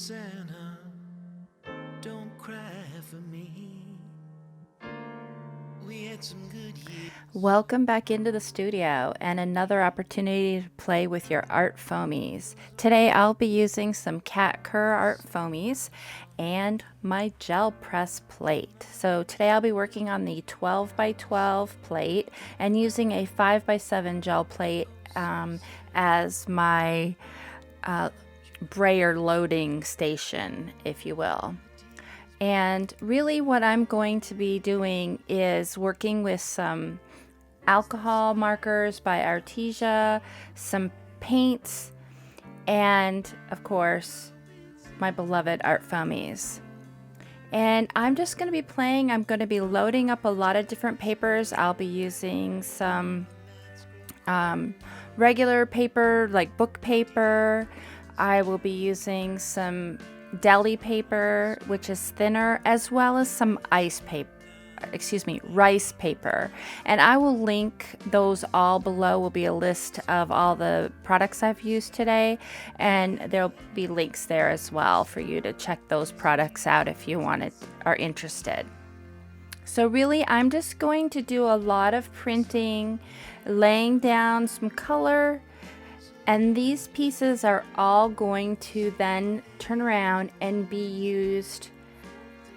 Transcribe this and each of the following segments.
Susanna, don't cry for me. We had some good years. Welcome back into the studio and another opportunity to play with your art foamies. Today I'll be using some Cat Kerr art foamies and my gel press plate. So today I'll be working on the 12 by 12 plate and using a 5 by 7 gel plate as my brayer loading station, if you will. And really what I'm going to be doing is working with some alcohol markers by Artesia, some paints, and of course, my beloved art foamies. And I'm just going to be playing. I'm going to be loading up a lot of different papers. I'll be using some regular paper, like book paper. I will be using some Deli Paper, which is thinner, as well as some rice paper. And I will link those all below. Will be a list of all the products I've used today, and there'll be links there as well for you to check those products out if you are interested. So really, I'm just going to do a lot of printing, laying down some color. And these pieces are all going to then turn around and be used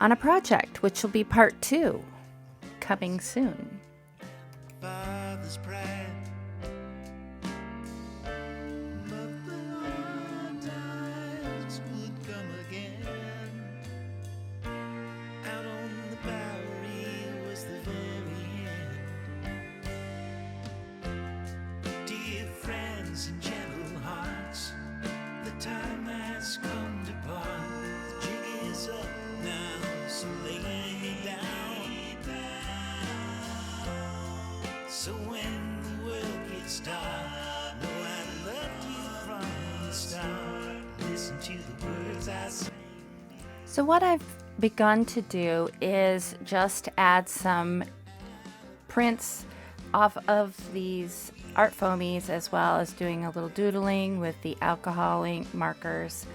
on a project, which will be part 2, coming soon. Father's pride. But the hard times would come again. Out on the Bowery was the very end. Dear friends and gentle hearts, the time has come to part. The jig is up now, so lay me down. So when the world gets dark, know I loved you from the start. Listen to the words I sing. So what I've begun to do is just add some prints off of these art foamies, as well as doing a little doodling with the alcohol ink markers.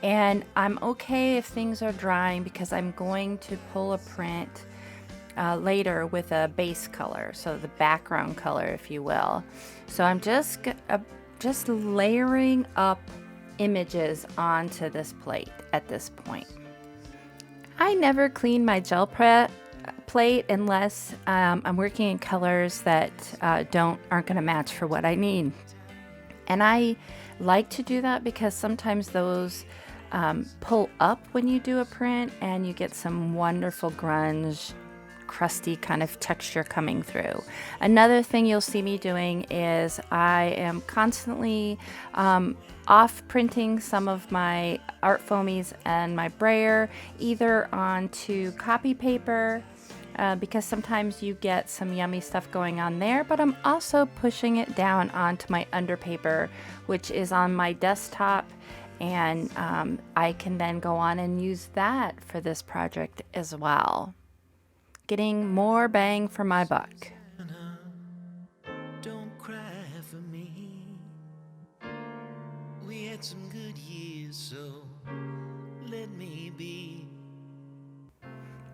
And I'm okay if things are drying because I'm going to pull a print later with a base color, so the background color, if you will. So I'm just layering up images onto this plate at this point. I never clean my gel plate unless I'm working in colors that aren't going to match for what I need. And I like to do that because sometimes those pull up when you do a print and you get some wonderful grunge, crusty kind of texture coming through. Another thing you'll see me doing is I am constantly off printing some of my art foamies and my brayer either onto copy paper because sometimes you get some yummy stuff going on there, but I'm also pushing it down onto my underpaper, which is on my desktop, and I can then go on and use that for this project as well, getting more bang for my buck. Don't cry for me. We had some good years, so let me be.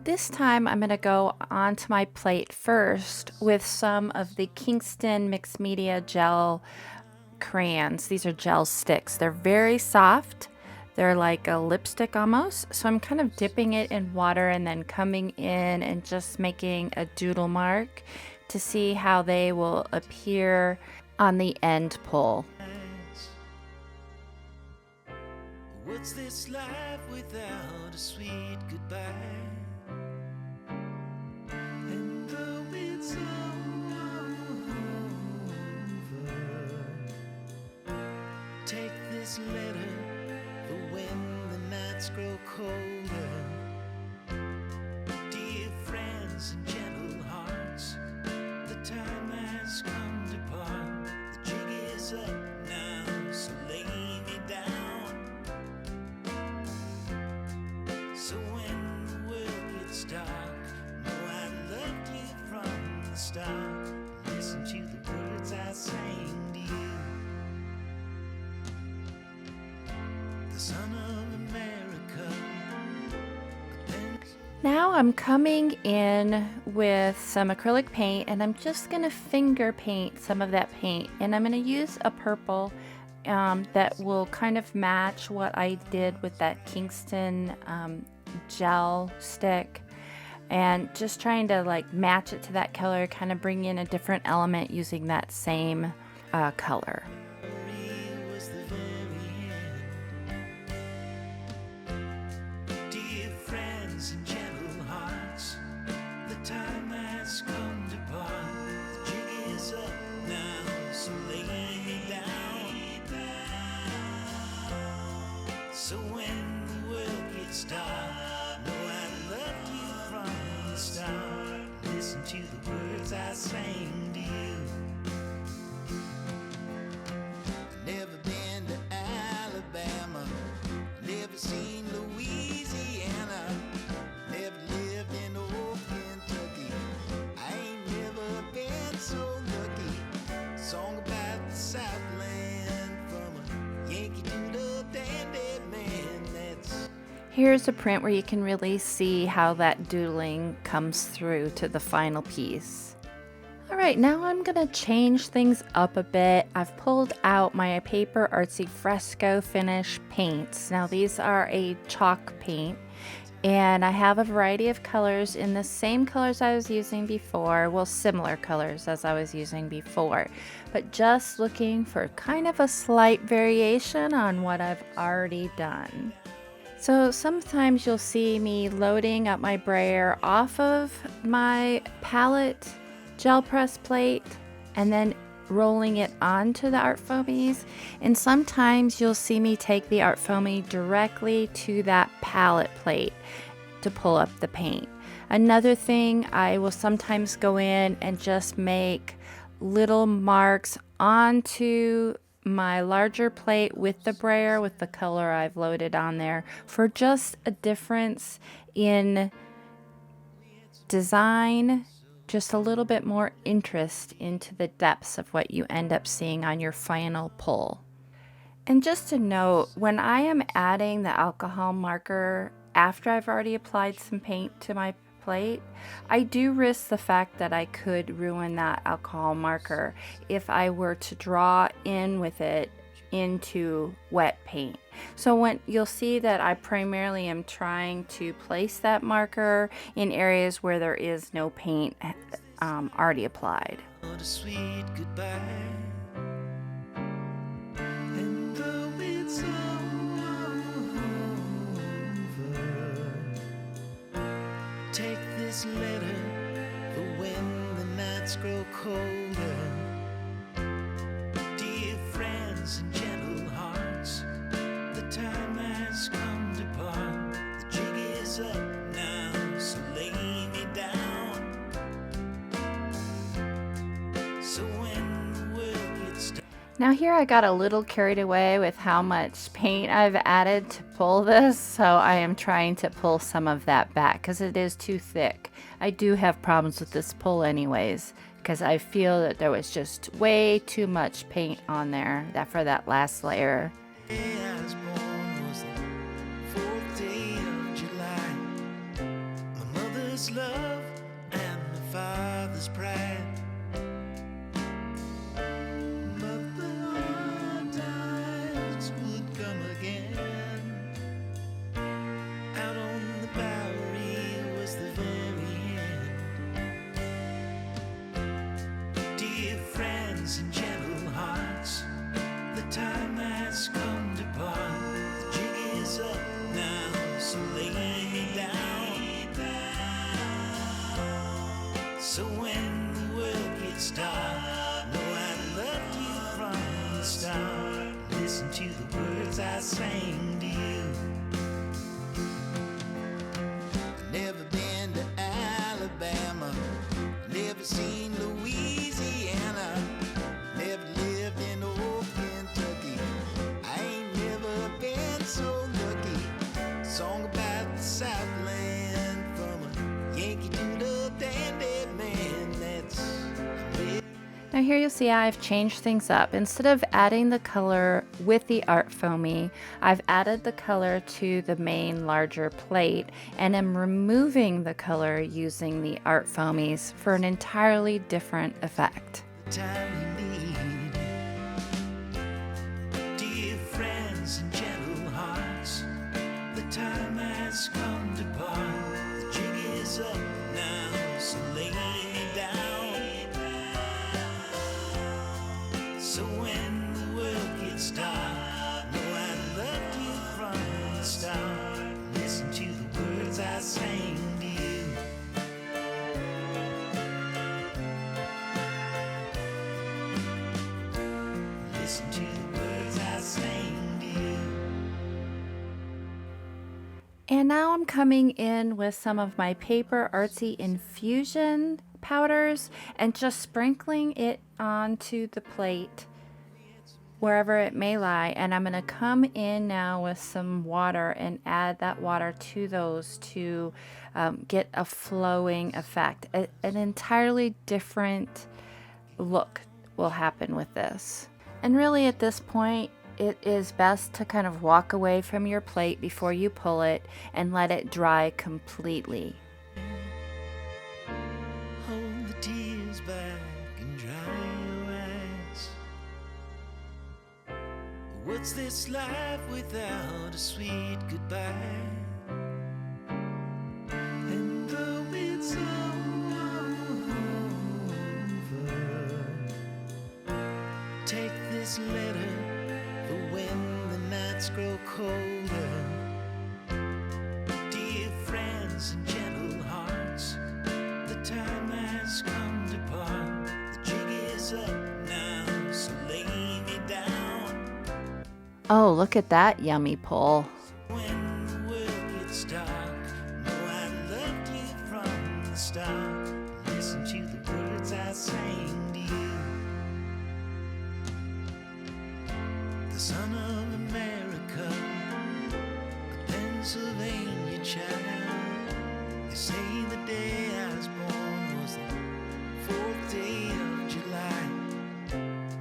This time I'm going to go onto my plate first with some of the Kingston Mixed Media Gel crayons. These are gel sticks. They're very soft. They're like a lipstick almost. So I'm kind of dipping it in water and then coming in and just making a doodle mark to see how they will appear on the end pull. What's this life without a sweet goodbye? And though it's over, take this letter for when the nights grow colder. Dear friends and gentle hearts, the time has come to part. The jig is up now, so lay me down. So when the world gets dark, know I loved you from the start. Listen to the words I sang to you. The son of a married Now I'm coming in with some acrylic paint, and I'm just going to finger paint some of that paint, and I'm going to use a purple that will kind of match what I did with that Kingston gel stick, and just trying to like match it to that color, kind of bring in a different element using that same color. So when the world gets dark, know I loved you from the start. Listen to the words I sang to you. Never been to Alabama, never seen Louisiana, never lived in old Kentucky. I ain't never been so lucky. Song about the Southland from a Yankee Doodle dandy. Here's a print where you can really see how that doodling comes through to the final piece. Alright, now I'm going to change things up a bit. I've pulled out my Paper Artsy Fresco Finish paints. Now these are a chalk paint, and I have a variety of colors in the same colors I was using before, well, similar colors as I was using before, but just looking for kind of a slight variation on what I've already done. So sometimes you'll see me loading up my brayer off of my palette gel press plate and then rolling it onto the ArtFoamies, and sometimes you'll see me take the ArtFoamy directly to that palette plate to pull up the paint. Another thing, I will sometimes go in and just make little marks onto my larger plate with the brayer, with the color I've loaded on there, for just a difference in design, just a little bit more interest into the depths of what you end up seeing on your final pull. And just to note, when I am adding the alcohol marker after I've already applied some paint to my plate, I do risk the fact that I could ruin that alcohol marker if I were to draw in with it into wet paint. So when you'll see that I primarily am trying to place that marker in areas where there is no paint already applied. What a sweet goodbye. And though it's take this letter for when the nights grow colder. Dear friends and gentle hearts, the time has come to part. The jig is up now, so lay me down. So when the world gets dark. Now here I got a little carried away with how much paint I've added to pull this, so I am trying to pull some of that back because it is too thick. I do have problems with this pull anyways, because I feel that there was just way too much paint on there for that last layer. The day I was born was the 4th day of July. My mother's love and my father's pride. But the hard times would come again. Out on the Bowery was the very end. Dear friends and gentle hearts, the time has come to part. The jig is up now, so lay me down. So when the world gets dark, know I loved you from the start. Listen to the words I sang to you. Never been to Alabama, never seen Louisiana, never lived in old Kentucky. I ain't never been so lucky. Song about the Southland from a Yankee Doodle dandy man. That's Now here you'll see I've changed things up. Instead of adding the color with the ArtFoamy, I've added the color to the main larger plate and am removing the color using the ArtFoamies for an entirely different effect. Time you need, dear friends and gentle hearts, the time has come to part. The jig is up now, so lay me down. So when the world gets dark, know I loved you from the start. Listen to the words I sang to you. Listen to the words I sang to you. And now I'm coming in with some of my Paper Artsy Infusion powders and just sprinkling it onto the plate wherever it may lie. And I'm going to come in now with some water and add that water to those to get a flowing effect. An entirely different look will happen with this. And really at this point, it is best to kind of walk away from your plate before you pull it and let it dry completely. Hold the tears back and dry your eyes. What's this life without a sweet goodbye? And though it's over, take this letter for when the nights grow colder. Dear friends and gentle hearts, the time has come to part. The jig is up now, so lay me down. Oh, look at that yummy pull. When the world gets dark, know I loved you from the start. Listen to the words I sang to you. The son of America, a Pennsylvania child. They say the day I was born was the 4th day of July.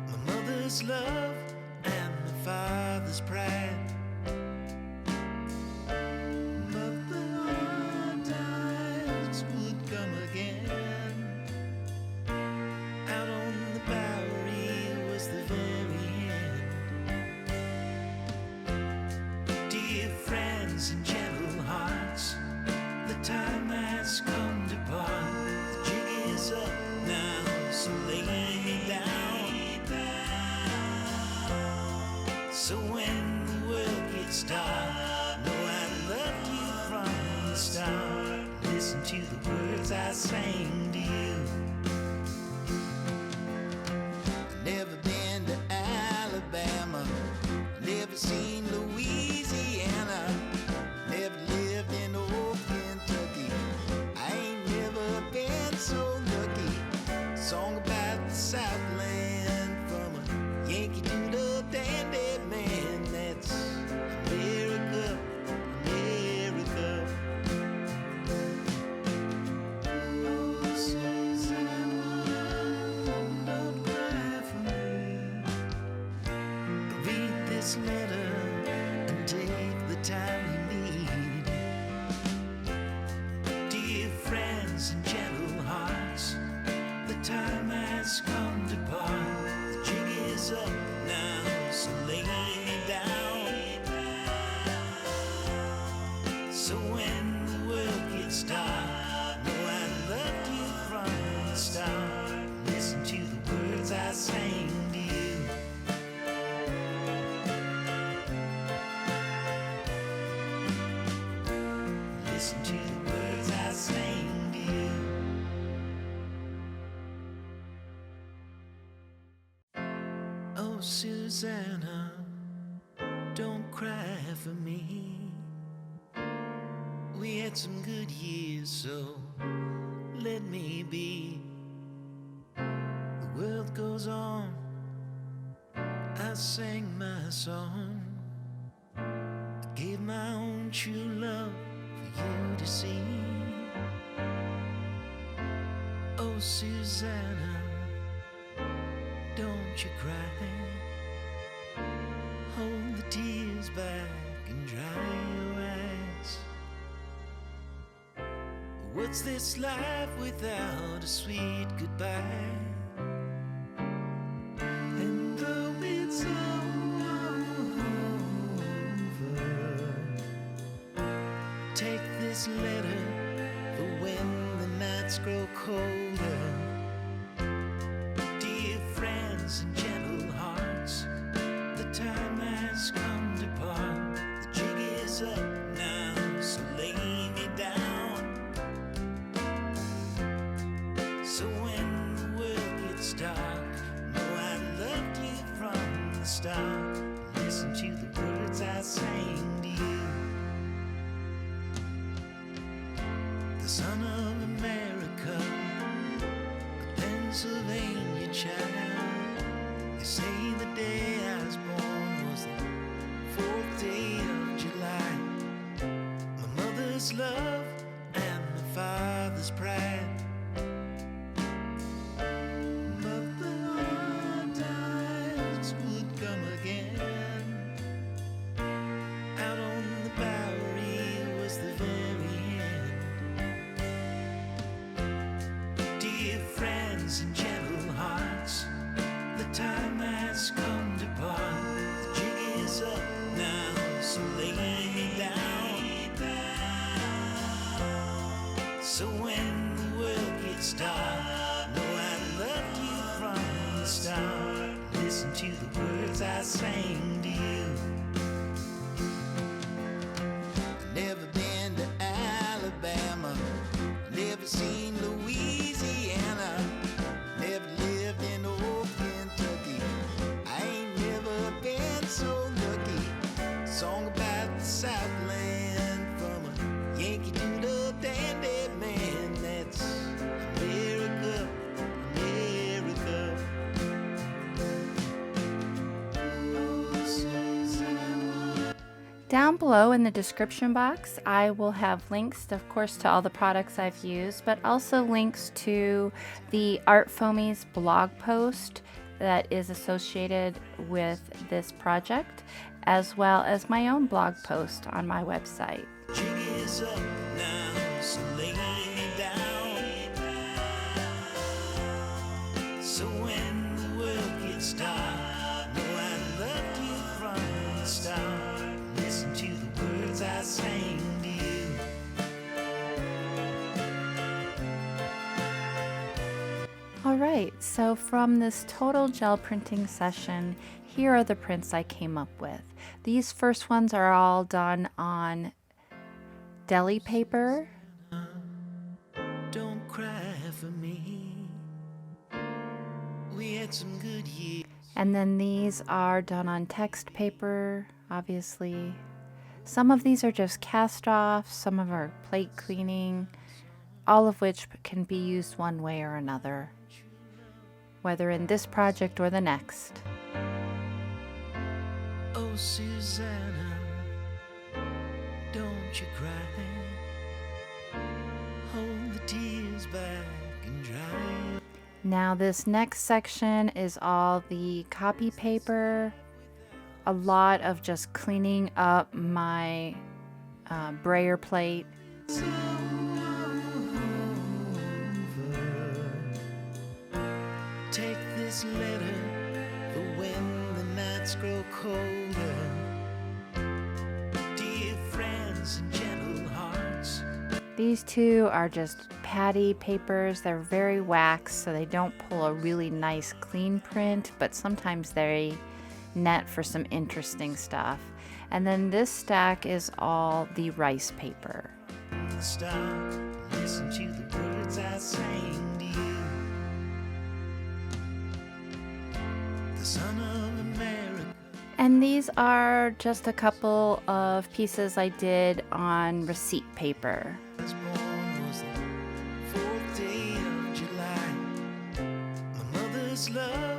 My mother's love and my father's pride. But the hard times would come again. Out on the Bowery was the very end. Dear friends and gentle hearts, the time has come to part. The jig is up now, so lay me down. So when the world gets dark, know I loved you from the start. Listen to the words I sang to you. Never been to Alabama, never seen Louisiana, never lived in old Kentucky. I ain't never been so lucky. Song about the Southland from a Yankee Doodle dandy man. That's America, America. Oh, Susanna, don't cry for me. Read this letter and take the time you need. Dear friends and gentle hearts, the time has come to part. The jig is up now, so lay me down. So when the world gets dark, know I loved you from the start. Listen to the words I sang to you. Listen to the words I sang to you. Oh, Susanna, don't cry for me. We had some good years, so let me be. The world goes on, I sang my song. I gave my own true love for you to see. Oh, Susanna, Don't you cry. Hold the tears back and dry your eyes. What's this life without a sweet goodbye? And though it's over, take this letter for when the nights grow colder. Dear friends and gentle hearts, the time has come to part. The jig is up now, so lay me down. So when the world gets dark, know I loved you from the start. Listen to the words I sang to you. The son of America, a Pennsylvania child. They say the day I was born was the 4th day of July. My mother's love and my father's pride. But the hard times would come again. Out on the Bowery was the very end. Dear friends and gentle hearts, the time has come to part. The jig is up now, so lay me down. So when the world gets dark, know I loved you from the start. Listen to the words I sang to you. Never been to Alabama, never seen Louisiana, never lived in old Kentucky. I ain't never been so lucky. Song about the Southland from a Yankee Doodle dandy man. That's America, America. Oh, Susanna. Down below in the description box, I will have links, of course, to all the products I've used, but also links to the ArtFoamies blog post that is associated with this project, as well as my own blog post on my website. Jig is up now, so lay me down. So when the world gets dark, know I loved you from the start. Listen to the words I sang to you. Alright, so from this total gel printing session, here are the prints I came up with. These first ones are all done on Deli Paper. Don't cry for me. We had some good years. And then these are done on text paper, obviously. Some of these are just cast off, some of are plate cleaning, all of which can be used one way or another, whether in this project or the next. Oh, Susanna, don't you cry. Hold the tears back and dry. Now this next section is all the copy paper, a lot of just cleaning up my brayer plate. So over. Take this letter for when the nights grow colder. Dear friends and gentle hearts, These two are just patty papers. They're very waxed, so they don't pull a really nice clean print, but sometimes they net for some interesting stuff. And then this stack is all the rice paper. stop. Listen to the words I sang to you. The son of America. And these are just a couple of pieces I did on receipt paper. Was born was the 4th day of July. My mother's love